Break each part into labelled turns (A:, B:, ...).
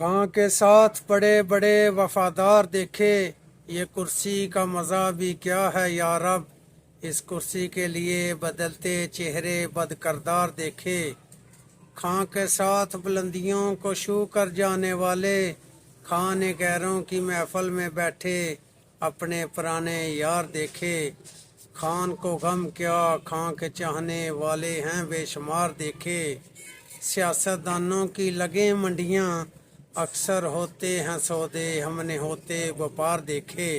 A: खां के साथ बड़े बड़े वफादार देखे, ये कुर्सी का मज़ा भी क्या है या रब। इस कुर्सी के लिए बदलते चेहरे बदकरदार देखे। खां के साथ बुलंदियों को छू कर जाने वाले, खां ने गैरों की महफिल में बैठे अपने पुराने यार देखे। खान को गम क्या, खां के चाहने वाले हैं बेशुमार देखे। सियासतदानों की लगे मंडियां, अक्सर होते हैं सौदे हमने होते व्यापार देखे।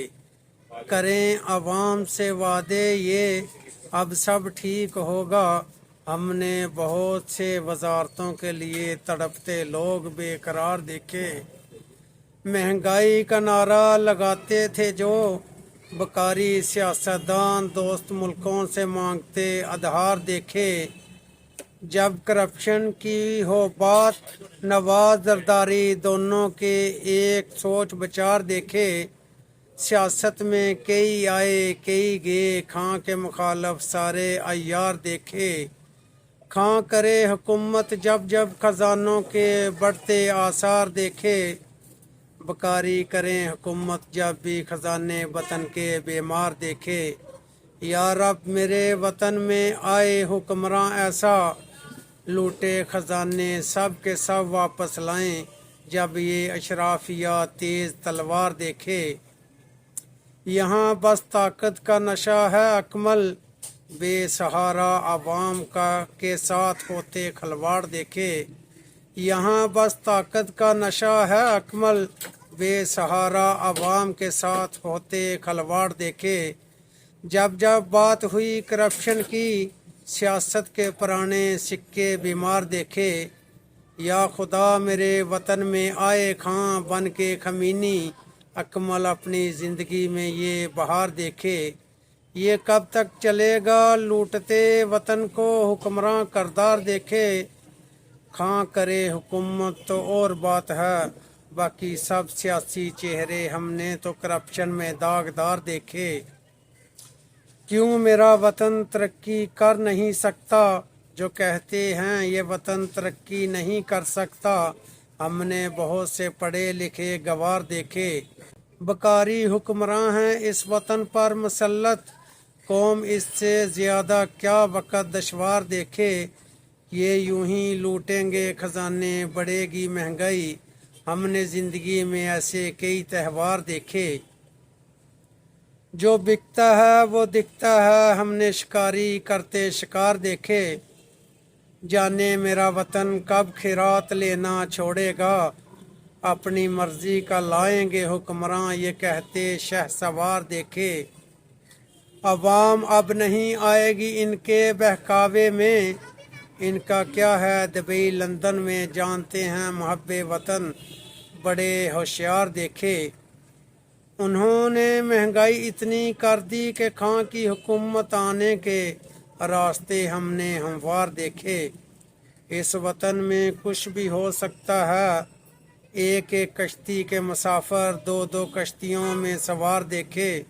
A: करें अवाम से वादे ये अब सब ठीक होगा, हमने बहुत से वजारतों के लिए तड़पते लोग बेकरार देखे। महंगाई का नारा लगाते थे जो बकारी सियासतदान, दोस्त मुल्कों से मांगते आधार देखे। जब करप्शन की हो बात, नवाज जरदारी दोनों के एक सोच विचार देखे। सियासत में कई आए कई गए, खां के मुखालफ सारे अय्यार देखे। खां करे हुकूमत जब जब खजानों के बढ़ते आसार देखे। बकारी करें हुकूमत जब भी खजाने वतन के बीमार देखे। या रब मेरे वतन में आए हुक्मरां ऐसा, लूटे खजाने सब के सब वापस लाएं जब ये अशराफिया तेज तलवार देखे। यहाँ बस ताकत का नशा है अकमल, बेसहारा आवाम का के साथ होते खलवाड़ देखे। यहाँ बस ताकत का नशा है अकमल, बेसहारा आवाम के साथ होते खलवाड़ देखे। जब जब बात हुई करप्शन की, सियासत के पुराने सिक्के बीमार देखे। या खुदा मेरे वतन में आए खां बन के खमीनी, अकमल अपनी ज़िंदगी में ये बहार देखे। ये कब तक चलेगा लूटते वतन को हुक्मरां करदार देखे। खां करे हुकूमत तो और बात है, बाकी सब सियासी चेहरे हमने तो करप्शन में दागदार देखे। क्यों मेरा वतन तरक्की कर नहीं सकता, जो कहते हैं ये वतन तरक्की नहीं कर सकता। हमने बहुत से पढ़े लिखे गवार देखे। बकारी हुक्मरान हैं इस वतन पर मुसल्लत, कौम इससे ज़्यादा क्या वक़्त दुश्वार देखे। ये यूं ही लूटेंगे खजाने बढ़ेगी महंगाई, हमने ज़िंदगी में ऐसे कई त्यौहार देखे। जो बिकता है वो दिखता है, हमने शिकारी करते शिकार देखे। जाने मेरा वतन कब खिरात लेना छोड़ेगा, अपनी मर्जी का लाएंगे हुक्मरान ये कहते शहसवार देखे। अवाम अब नहीं आएगी इनके बहकावे में, इनका क्या है दुबई लंदन में जानते हैं मुहब्बे वतन बड़े होशियार देखे। उन्होंने महंगाई इतनी कर दी कि खां की हुकूमत आने के रास्ते हमने हमवार देखे। इस वतन में कुछ भी हो सकता है, एक एक कश्ती के मुसाफिर दो दो कश्तियों में सवार देखे।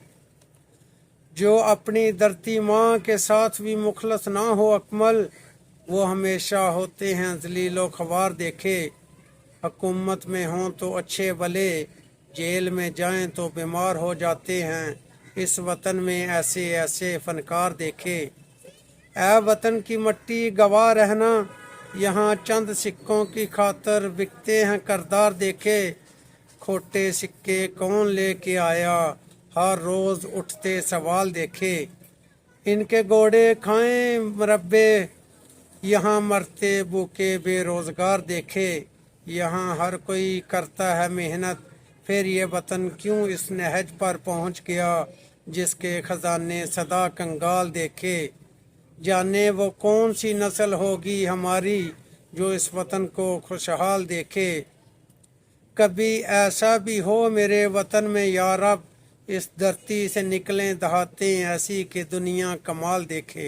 A: जो अपनी धरती माँ के साथ भी मुखलस ना हो अकमल, वो हमेशा होते हैं जलीलो ख्वार देखे। हुकूमत में हों तो अच्छे भले, जेल में जाएं तो बीमार हो जाते हैं। इस वतन में ऐसे ऐसे फनकार देखे। ऐ वतन की मट्टी गवाह रहना, यहाँ चंद सिक्कों की खातर बिकते हैं करदार देखे। खोटे सिक्के कौन लेके आया, हर रोज़ उठते सवाल देखे। इनके घोड़े खाएं मुरब्बे, यहाँ मरते भूखे बेरोज़गार देखे। यहाँ हर कोई करता है मेहनत, फिर ये वतन क्यों इस नहज पर पहुँच गया जिसके खजाने सदा कंगाल देखे। जाने वो कौन सी नस्ल होगी हमारी जो इस वतन को खुशहाल देखे। कभी ऐसा भी हो मेरे वतन में या रब, इस धरती से निकलें दहाते ऐसी कि दुनिया कमाल देखे।